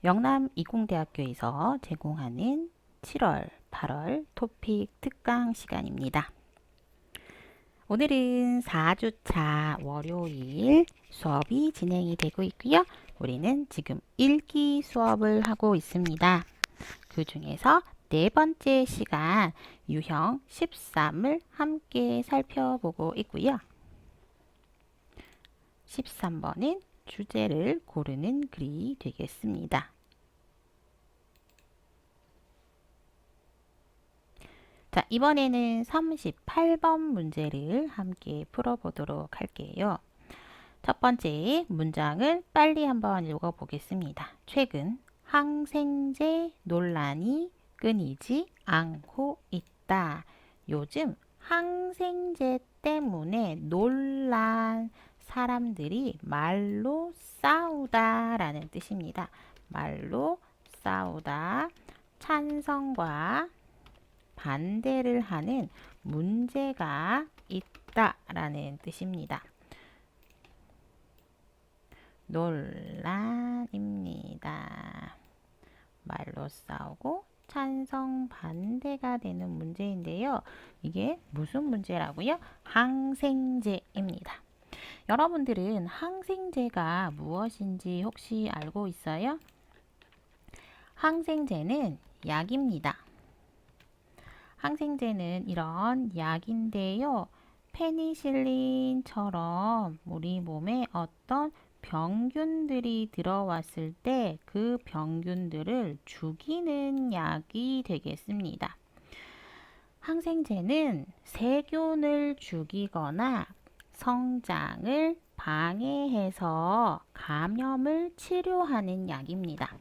영남이공대학교에서 제공하는 7월, 8월 토픽 특강 시간입니다. 오늘은 4주차 월요일 수업이 진행이 되고 있고요. 우리는 지금 읽기 수업을 하고 있습니다. 그 중에서 네 번째 시간 유형 13을 함께 살펴보고 있고요. 13번은 주제를 고르는 글이 되겠습니다. 자, 이번에는 38번 문제를 함께 풀어보도록 할게요. 첫 번째 문장을 빨리 한번 읽어보겠습니다. 최근 항생제 논란이 끊이지 않고 있다. 요즘 항생제 때문에 논란, 사람들이 말로 싸우다 라는 뜻입니다. 말로 싸우다, 찬성과 반대를 하는 문제가 있다라는 뜻입니다. 논란입니다. 말로 싸우고 찬성 반대가 되는 문제인데요. 이게 무슨 문제라고요? 항생제입니다. 여러분들은 항생제가 무엇인지 혹시 알고 있어요? 항생제는 약입니다. 항생제는 이런 약인데요. 페니실린처럼 우리 몸에 어떤 병균들이 들어왔을 때 그 병균들을 죽이는 약이 되겠습니다. 항생제는 세균을 죽이거나 성장을 방해해서 감염을 치료하는 약입니다.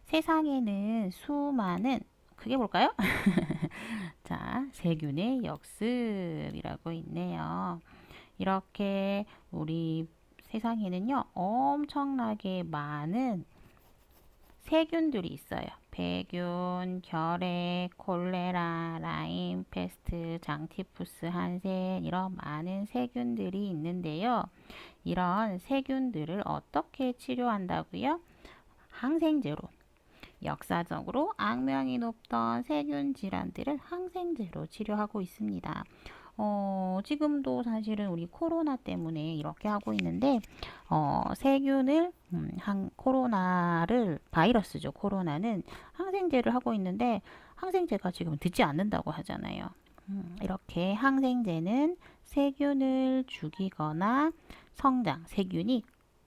세상에는 수많은, 그게 뭘까요? 자, 세균의 역습이라고 있네요. 이렇게 우리 세상에는요, 엄청나게 많은 세균들이 있어요. 배균, 결핵, 콜레라, 라임, 페스트, 장티푸스, 한센 이런 많은 세균들이 있는데요. 이런 세균들을 어떻게 치료한다고요? 항생제로. 역사적으로 악명이 높던 세균 질환들을 항생제로 치료하고 있습니다. 지금도 사실은 우리 코로나 때문에 이렇게 하고 있는데, 세균을, 코로나를, 바이러스죠. 코로나는 항생제를 하고 있는데, 항생제가 지금 듣지 않는다고 하잖아요. 이렇게 항생제는 세균을 죽이거나 성장, 세균이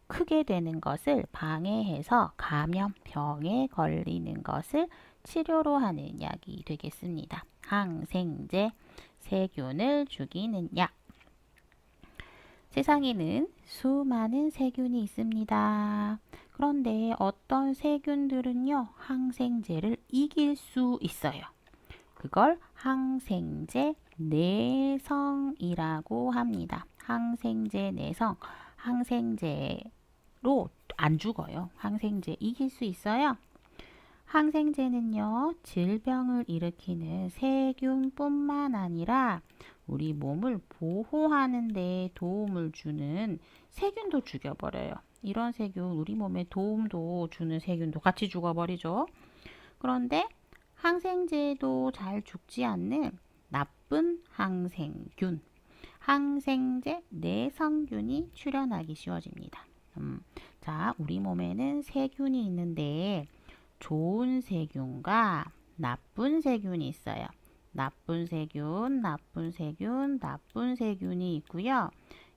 크게 되는 것을 방해해서 감염병에 걸리는 것을 치료로 하는 약이 되겠습니다. 항생제, 세균을 죽이는 약. 세상에는 수많은 세균이 있습니다. 그런데 어떤 세균들은요, 항생제를 이길 수 있어요. 그걸 항생제 내성이라고 합니다. 항생제 내성, 항생제로 안 죽어요. 항생제 이길 수 있어요. 항생제는요, 질병을 일으키는 세균뿐만 아니라 우리 몸을 보호하는 데 도움을 주는 세균도 죽여버려요. 이런 세균, 우리 몸에 도움도 주는 세균도 같이 죽어버리죠. 그런데 항생제도 잘 죽지 않는 나쁜 항생균, 항생제 내성균이 출현하기 쉬워집니다. 자, 우리 몸에는 세균이 있는데 좋은 세균과 나쁜 세균이 있어요. 나쁜 세균, 나쁜 세균, 나쁜 세균이 있고요.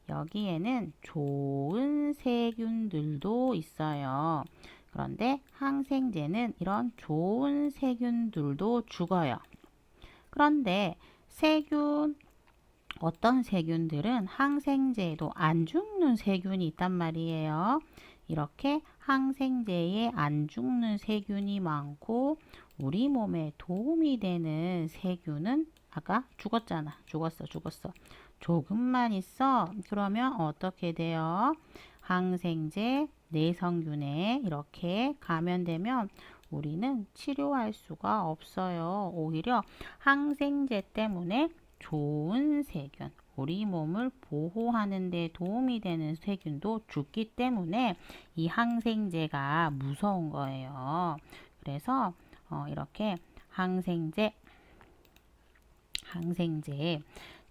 여기에는 좋은 세균들도 있어요. 그런데 항생제는 이런 좋은 세균들도 죽어요. 그런데 어떤 세균들은 항생제에도 안 죽는 세균이 있단 말이에요. 이렇게 항생제에 안 죽는 세균이 많고 우리 몸에 도움이 되는 세균은 아까 죽었잖아. 죽었어. 조금만 있어. 그러면 어떻게 돼요? 항생제 내성균에 이렇게 감염되면 우리는 치료할 수가 없어요. 오히려 항생제 때문에 좋은 세균, 우리 몸을 보호하는 데 도움이 되는 세균도 죽기 때문에 이 항생제가 무서운 거예요. 그래서 이렇게 항생제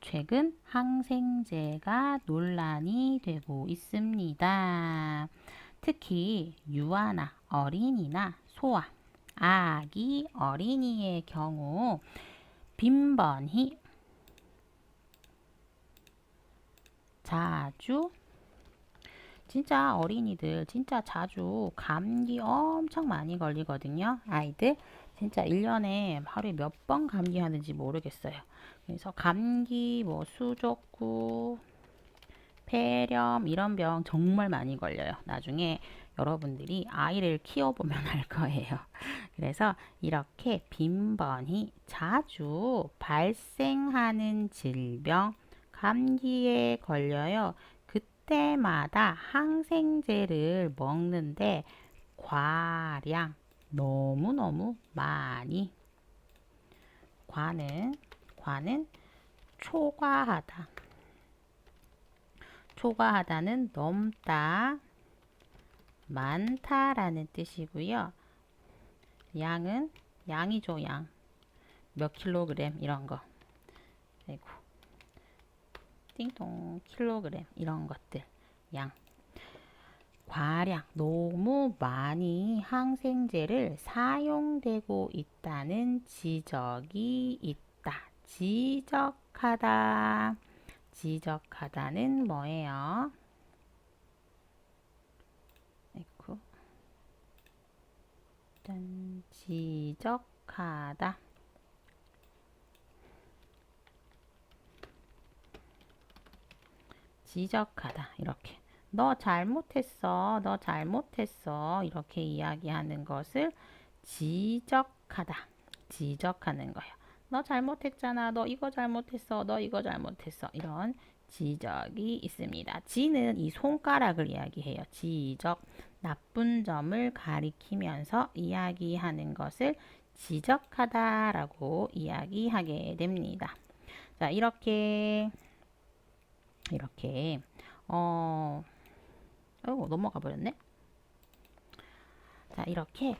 최근 항생제가 논란이 되고 있습니다. 특히 유아나 어린이나 소아, 아기, 어린이의 경우 빈번히 자주 진짜 어린이들 진짜 자주 감기 엄청 많이 걸리거든요. 아이들 진짜 1년에 하루에 몇 번 감기하는지 모르겠어요. 그래서 감기, 뭐 수족구, 폐렴 이런 병 정말 많이 걸려요. 나중에 여러분들이 아이를 키워보면 알 거예요. 그래서 이렇게 빈번히 자주 발생하는 질병, 감기에 걸려요. 그때마다 항생제를 먹는데 과량, 너무너무 많이, 과는 초과하다. 초과하다는 넘다, 많다라는 뜻이고요. 양은 양이죠, 양. 몇 킬로그램 이런 거. 아이고. 띵동 킬로그램 이런 것들. 양. 과량, 너무 많이 항생제를 사용되고 있다는 지적이 있다. 지적하다. 지적하다는 뭐예요? 아이고. 짠, 지적하다. 지적하다. 이렇게. 너 잘못했어. 너 잘못했어. 이렇게 이야기하는 것을 지적하다. 지적하는 거예요. 너 잘못했잖아. 너 이거 잘못했어. 너 이거 잘못했어. 이런 지적이 있습니다. 지는 이 손가락을 이야기해요. 지적. 나쁜 점을 가리키면서 이야기하는 것을 지적하다라고 이야기하게 됩니다. 자, 이렇게 넘어가 버렸네. 자, 이렇게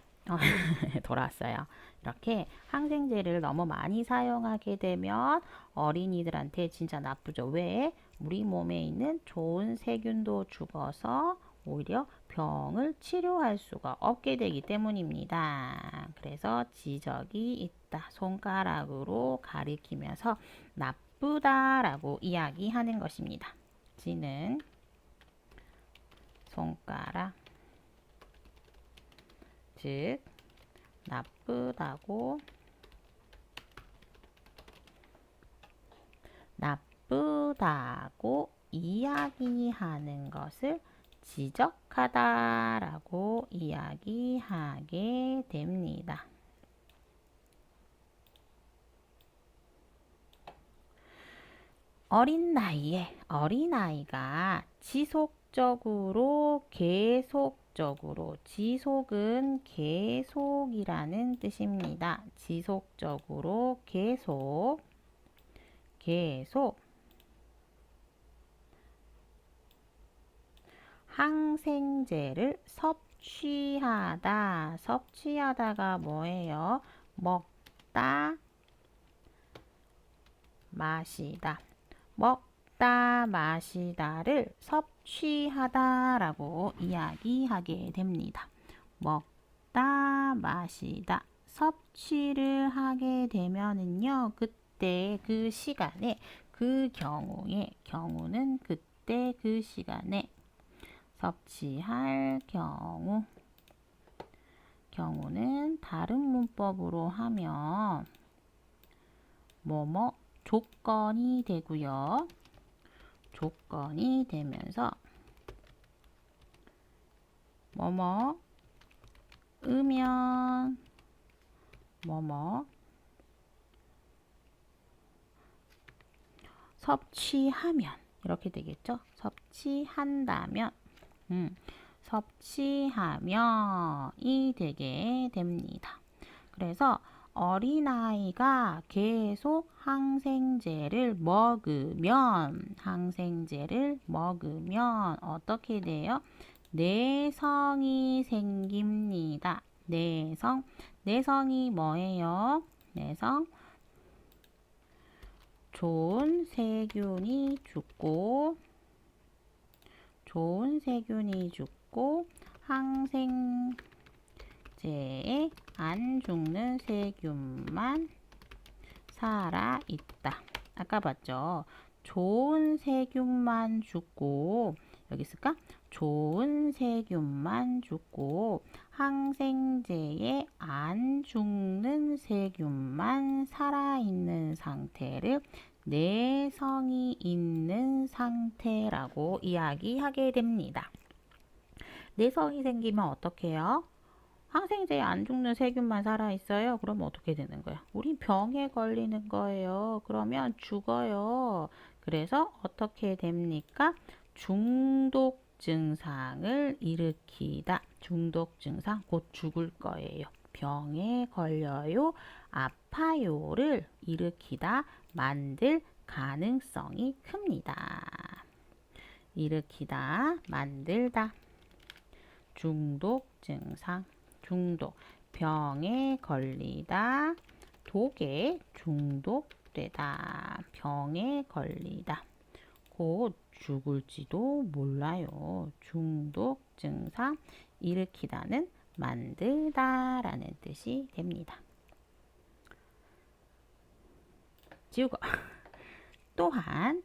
돌아왔어요. 이렇게 항생제를 너무 많이 사용하게 되면 어린이들한테 진짜 나쁘죠. 왜? 우리 몸에 있는 좋은 세균도 죽어서 오히려 병을 치료할 수가 없게 되기 때문입니다. 그래서 지적이 있다. 손가락으로 가리키면서 나쁘다라고 이야기하는 것입니다. 지는 손가락, 즉 나쁘다고 이야기하는 것을 지적하다라고 이야기하게 됩니다. 어린 나이에 어린아이가 지속적으로 지속은 계속이라는 뜻입니다. 지속적으로 계속 항생제를 섭취하다가 뭐예요? 먹다 마시다. 먹다 마시다를 섭취하다라고 이야기하게 됩니다. 먹다 마시다 섭취를 하게 되면은요, 그때 그 시간에 경우는 그때 그 시간에 섭취할 경우는 다른 문법으로 하면 뭐뭐 조건이 되고요. 조건이 되면서 뭐뭐 으면 뭐뭐 섭취하면 이렇게 되겠죠. 섭취한다면 섭취하면이 되게 됩니다. 그래서 어린아이가 계속 항생제를 먹으면 어떻게 돼요? 내성이 생깁니다. 내성이 뭐예요? 내성. 좋은 세균이 죽고 항생제에 안 죽는 세균만 살아 있다. 아까 봤죠? 좋은 세균만 죽고, 여기 있을까? 좋은 세균만 죽고 항생제에 안 죽는 세균만 살아있는 상태를 내성이 있는 상태라고 이야기하게 됩니다. 내성이 생기면 어떻게 해요? 항생제에 안 죽는 세균만 살아있어요. 그러면 어떻게 되는 거야? 우린 병에 걸리는 거예요. 그러면 죽어요. 그래서 어떻게 됩니까? 중독 증상을 일으키다. 중독 증상, 곧 죽을 거예요. 병에 걸려요, 아파요를 일으키다, 만들 가능성이 큽니다. 일으키다, 만들다. 중독 증상. 병에 걸리다, 독에 중독되다. 병에 걸리다. 곧 죽을지도 몰라요. 중독 증상. 일으키다는 만들다 라는 뜻이 됩니다. 지우고 또한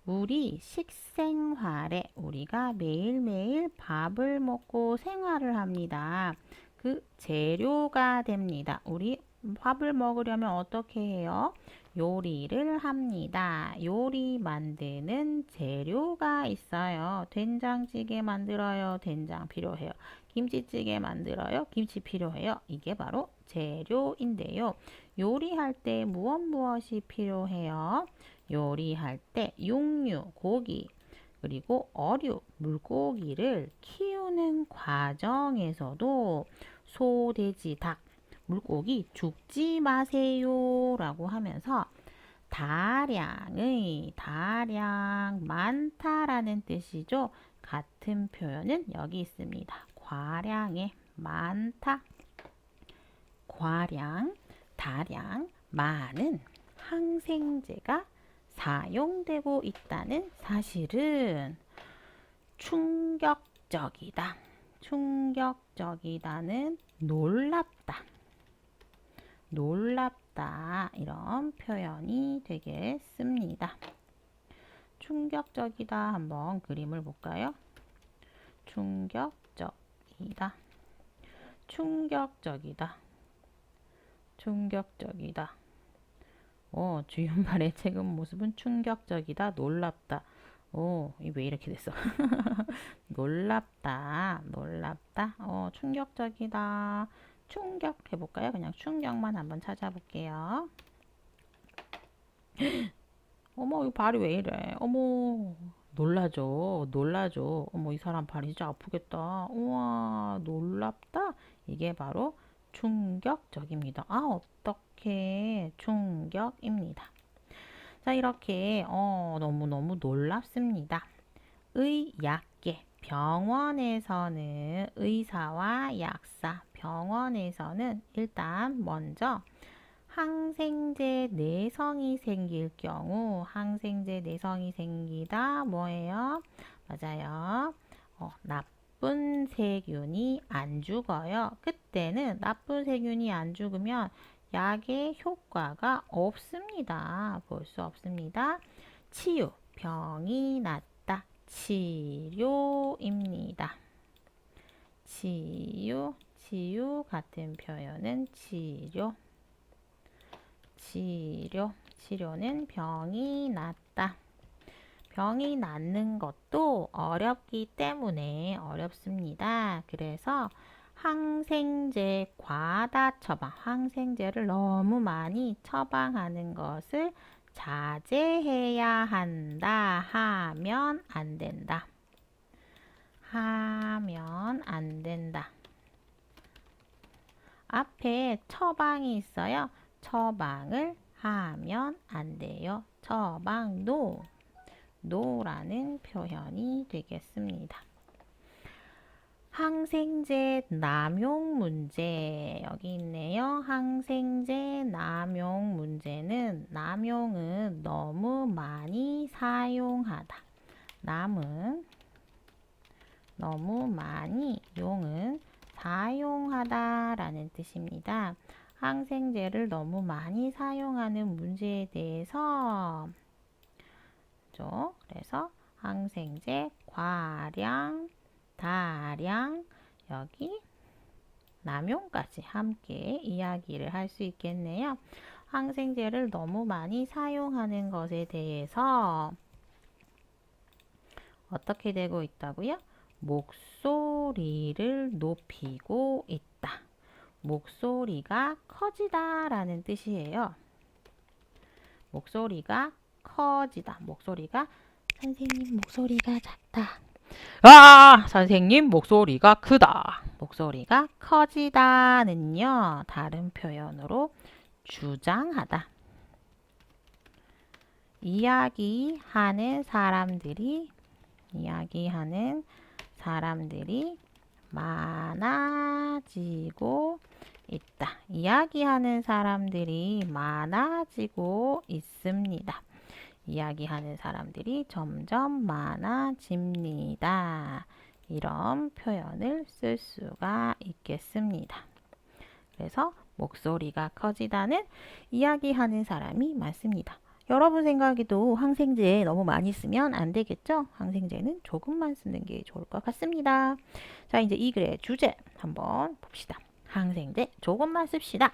우리 식생활에 우리가 매일매일 밥을 먹고 생활을 합니다. 그 재료가 됩니다. 우리 밥을 먹으려면 어떻게 해요? 요리를 합니다. 요리 만드는 재료가 있어요. 된장찌개 만들어요. 된장 필요해요. 김치찌개 만들어요. 김치 필요해요. 이게 바로 재료인데요. 요리할 때 무엇이 필요해요? 요리할 때 육류, 고기, 그리고 어류, 물고기를 키우는 과정에서도 소, 돼지, 닭, 물고기 죽지 마세요 라고 하면서 다량, 많다라는 뜻이죠. 같은 표현은 여기 있습니다. 과량의 많다, 과량, 다량, 많은 항생제가 사용되고 있다는 사실은 충격적이다. 충격적이다는 놀랍다. 이런 표현이 되겠습니다. 충격적이다. 한번 그림을 볼까요? 충격적이다. 주윤발의 최근 모습은 충격적이다, 놀랍다. 이게 왜 이렇게 됐어? 놀랍다. 충격적이다. 충격 해볼까요? 그냥 충격만 한번 찾아볼게요. 어머, 이 발이 왜 이래? 어머, 놀라죠. 어머, 이 사람 발이 진짜 아프겠다. 우와, 놀랍다. 이게 바로 충격적입니다. 어떻게 충격입니다. 자, 이렇게 너무너무 놀랍습니다. 의약계, 병원에서는 의사와 약사, 병원에서는 일단 먼저 항생제 내성이 생길 경우, 항생제 내성이 생기다 뭐예요? 맞아요. 나쁜 세균이 안 죽어요. 그때는 나쁜 세균이 안 죽으면 약의 효과가 없습니다. 볼 수 없습니다. 치유, 병이 낫다. 치료입니다. 치유 같은 표현은 치료는 병이 낫다. 병이 낫는 것도 어렵기 때문에 어렵습니다. 그래서 항생제 과다 처방, 항생제를 너무 많이 처방하는 것을 자제해야 한다. 하면 안 된다. 앞에 처방이 있어요. 처방을 하면 안 돼요. 처방 no. no라는 표현이 되겠습니다. 항생제 남용 문제 여기 있네요. 항생제 남용 문제는 남용은 너무 많이 사용하다. 남은 너무 많이, 용은 사용하다 라는 뜻입니다. 항생제를 너무 많이 사용하는 문제에 대해서 그래서 항생제 과량, 다량, 여기 남용까지 함께 이야기를 할 수 있겠네요. 항생제를 너무 많이 사용하는 것에 대해서 어떻게 되고 있다고요? 목소리를 높이고 있다. 목소리가 커지다 라는 뜻이에요. 목소리가 커지다. 목소리가 선생님 목소리가 작다. 선생님 목소리가 크다. 목소리가 커지다는요. 다른 표현으로 주장하다. 이야기하는 사람들이 많아지고 있다. 이야기하는 사람들이 많아지고 있습니다. 이야기하는 사람들이 점점 많아집니다. 이런 표현을 쓸 수가 있겠습니다. 그래서 목소리가 커지다는 이야기하는 사람이 많습니다. 여러분 생각에도 항생제 너무 많이 쓰면 안 되겠죠? 항생제는 조금만 쓰는 게 좋을 것 같습니다. 자, 이제 이 글의 주제 한번 봅시다. 항생제 조금만 씁시다.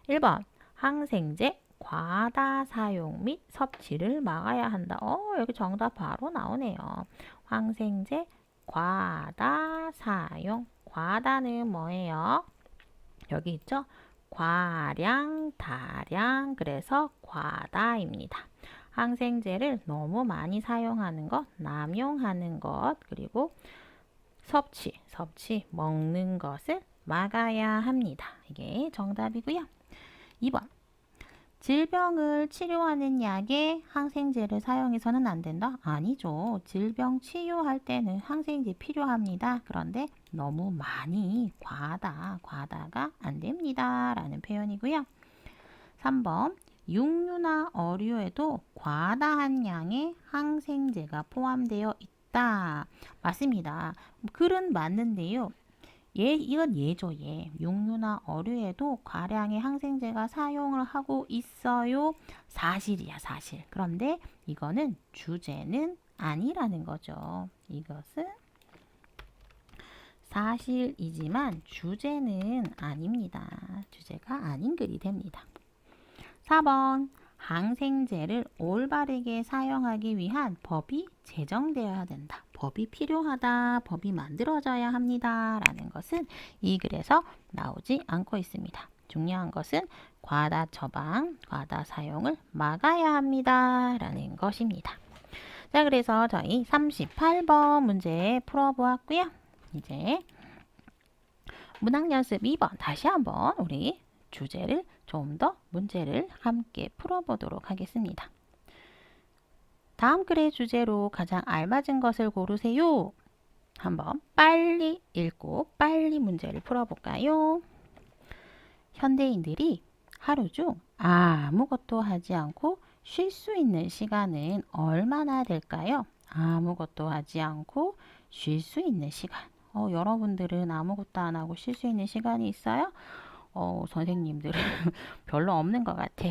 1번 항생제 과다 사용 및 섭취를 막아야 한다. 여기 정답 바로 나오네요. 항생제 과다 사용. 과다는 뭐예요? 여기 있죠? 과량, 다량, 그래서 과다입니다. 항생제를 너무 많이 사용하는 것, 남용하는 것, 그리고 섭취, 먹는 것을 막아야 합니다. 이게 정답이고요. 2번. 질병을 치료하는 약에 항생제를 사용해서는 안 된다? 아니죠. 질병 치유할 때는 항생제 필요합니다. 그런데 너무 많이 과다가 안 됩니다. 라는 표현이고요. 3번. 육류나 어류에도 과다한 양의 항생제가 포함되어 있다. 맞습니다. 글은 맞는데요. 이건 예죠, 예. 육류나 어류에도 과량의 항생제가 사용을 하고 있어요. 사실이야, 사실. 그런데 이거는 주제는 아니라는 거죠. 이것은 사실이지만 주제는 아닙니다. 주제가 아닌 글이 됩니다. 4번. 항생제를 올바르게 사용하기 위한 법이 제정되어야 된다. 법이 필요하다. 법이 만들어져야 합니다. 라는 것은 이 글에서 나오지 않고 있습니다. 중요한 것은 과다 처방, 과다 사용을 막아야 합니다. 라는 것입니다. 자, 그래서 저희 38번 문제 풀어보았고요. 이제 문학연습 2번 다시 한번 우리 주제를 좀 더 문제를 함께 풀어보도록 하겠습니다. 다음 글의 주제로 가장 알맞은 것을 고르세요. 한번 빨리 읽고 빨리 문제를 풀어볼까요? 현대인들이 하루 중 아무것도 하지 않고 쉴 수 있는 시간은 얼마나 될까요? 아무것도 하지 않고 쉴 수 있는 시간. 여러분들은 아무것도 안 하고 쉴 수 있는 시간이 있어요? 선생님들은 별로 없는 것 같아.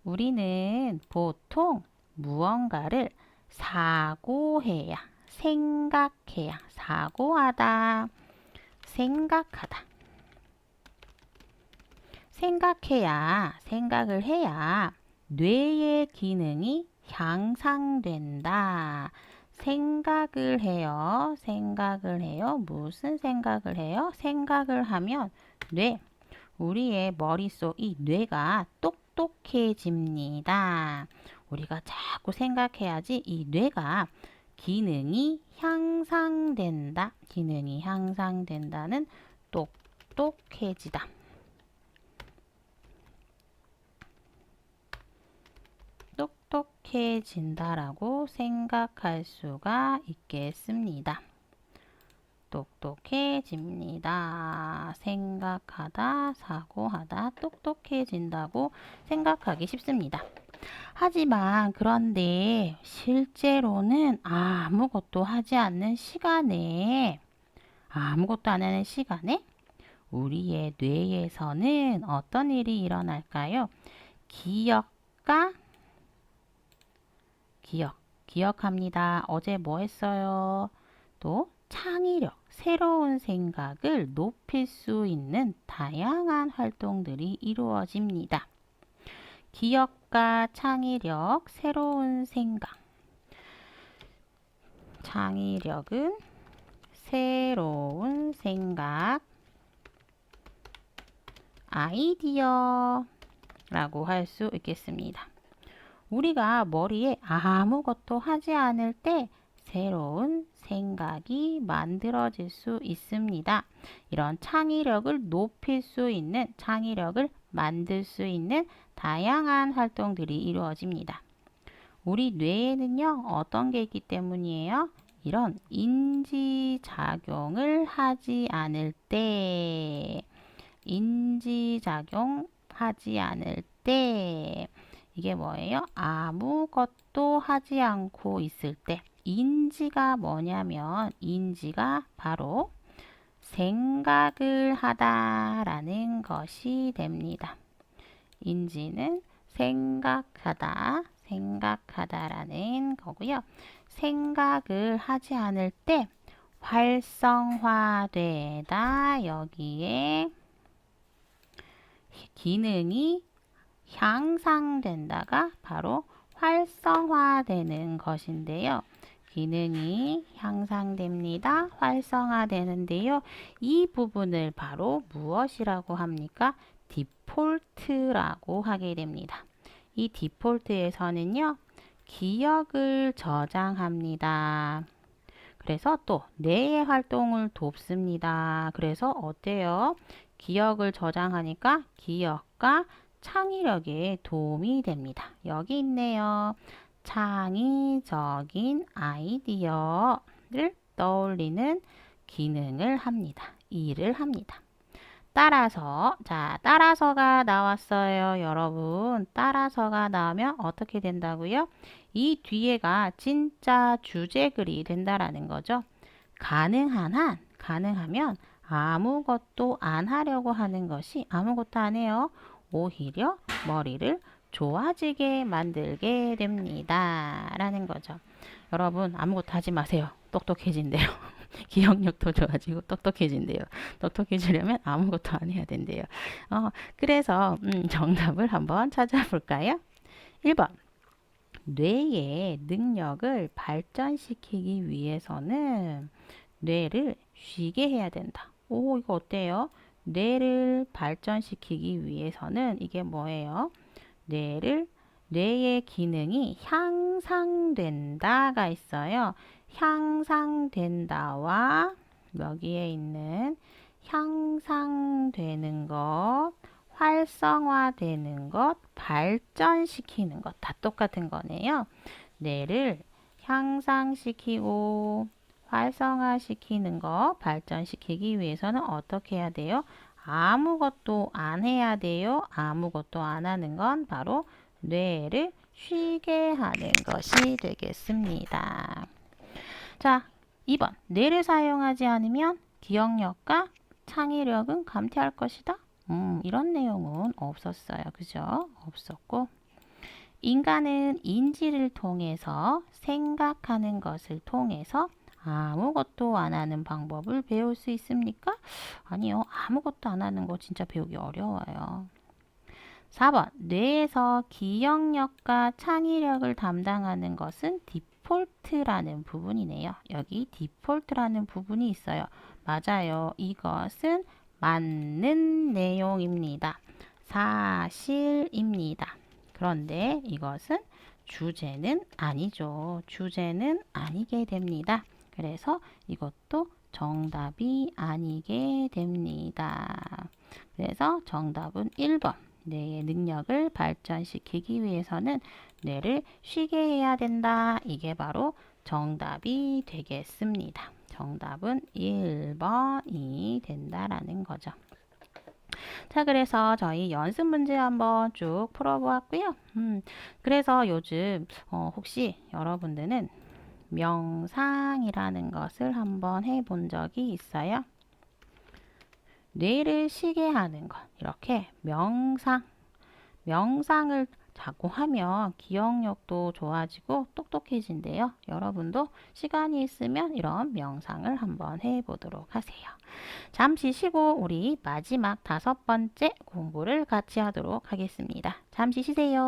우리는 보통 무언가를 사고해야, 생각해야, 사고하다, 생각하다. 생각을 해야 뇌의 기능이 향상된다. 생각을 해요. 무슨 생각을 해요? 생각을 하면 우리의 머릿속 이 뇌가 똑똑해집니다. 우리가 자꾸 생각해야지 이 뇌가 기능이 향상된다. 기능이 향상된다는 똑똑해지다. 똑똑해진다라고 생각할 수가 있겠습니다. 똑똑해집니다. 생각하다, 사고하다, 똑똑해진다고 생각하기 쉽습니다. 하지만 그런데 실제로는 아무것도 하지 않는 시간에 우리의 뇌에서는 어떤 일이 일어날까요? 기억합니다. 어제 뭐 했어요? 또 창의력, 새로운 생각을 높일 수 있는 다양한 활동들이 이루어집니다. 기억과 창의력, 새로운 생각. 창의력은 새로운 생각, 아이디어라고 할 수 있겠습니다. 우리가 머리에 아무것도 하지 않을 때 새로운 생각이 만들어질 수 있습니다. 이런 창의력을 높일 수 있는, 창의력을 만들 수 있는 다양한 활동들이 이루어집니다. 우리 뇌에는요, 어떤 게 있기 때문이에요? 이런 인지작용을 하지 않을 때, 이게 뭐예요? 아무것도 하지 않고 있을 때. 인지가 뭐냐면, 인지가 바로 생각을 하다라는 것이 됩니다. 인지는 생각하다라는 거고요. 생각을 하지 않을 때 활성화되다, 여기에 기능이 향상된다가 바로 활성화되는 것인데요. 기능이 향상됩니다. 활성화되는데요. 이 부분을 바로 무엇이라고 합니까? 디폴트라고 하게 됩니다. 이 디폴트에서는요, 기억을 저장합니다. 그래서 또 뇌의 활동을 돕습니다. 그래서 어때요? 기억을 저장하니까 기억과 창의력에 도움이 됩니다. 여기 있네요. 창의적인 아이디어를 떠올리는 기능을 합니다. 일을 합니다. 따라서가 나왔어요. 여러분, 따라서가 나오면 어떻게 된다고요? 이 뒤에가 진짜 주제글이 된다라는 거죠. 가능하면 아무것도 안 하려고 하는 것이 아무것도 안 해요. 오히려 머리를 좋아지게 만들게 됩니다. 라는 거죠. 여러분, 아무것도 하지 마세요. 똑똑해진대요. 기억력도 좋아지고 똑똑해진대요. 똑똑해지려면 아무것도 안 해야 된대요. 그래서 정답을 한번 찾아볼까요? 1번. 뇌의 능력을 발전시키기 위해서는 뇌를 쉬게 해야 된다. 오, 이거 어때요? 뇌를 발전시키기 위해서는 이게 뭐예요? 뇌의 기능이 향상된다가 있어요. 향상된다와 여기에 있는 향상되는 것, 활성화되는 것, 발전시키는 것 다 똑같은 거네요. 뇌를 향상시키고 활성화시키는 것, 발전시키기 위해서는 어떻게 해야 돼요? 아무것도 안 해야 돼요. 아무것도 안 하는 건 바로 뇌를 쉬게 하는 것이 되겠습니다. 자, 2번. 뇌를 사용하지 않으면 기억력과 창의력은 감퇴할 것이다. 이런 내용은 없었어요. 그죠? 없었고. 인간은 인지를 통해서 생각하는 것을 통해서 아무것도 안 하는 방법을 배울 수 있습니까? 아니요. 아무것도 안 하는 거 진짜 배우기 어려워요. 4번. 뇌에서 기억력과 창의력을 담당하는 것은 디폴트라는 부분이네요. 여기 디폴트라는 부분이 있어요. 맞아요. 이것은 맞는 내용입니다. 사실입니다. 그런데 이것은 주제는 아니죠. 주제는 아니게 됩니다. 그래서 이것도 정답이 아니게 됩니다. 그래서 정답은 1번. 뇌의 능력을 발전시키기 위해서는 뇌를 쉬게 해야 된다. 이게 바로 정답이 되겠습니다. 정답은 1번이 된다라는 거죠. 자, 그래서 저희 연습 문제 한번 쭉 풀어보았고요. 그래서 요즘 혹시 여러분들은 명상이라는 것을 한번 해본 적이 있어요? 뇌를 쉬게 하는 것. 이렇게 명상을 자꾸 하면 기억력도 좋아지고 똑똑해진대요. 여러분도 시간이 있으면 이런 명상을 한번 해보도록 하세요. 잠시 쉬고 우리 마지막 5번째 공부를 같이 하도록 하겠습니다. 잠시 쉬세요.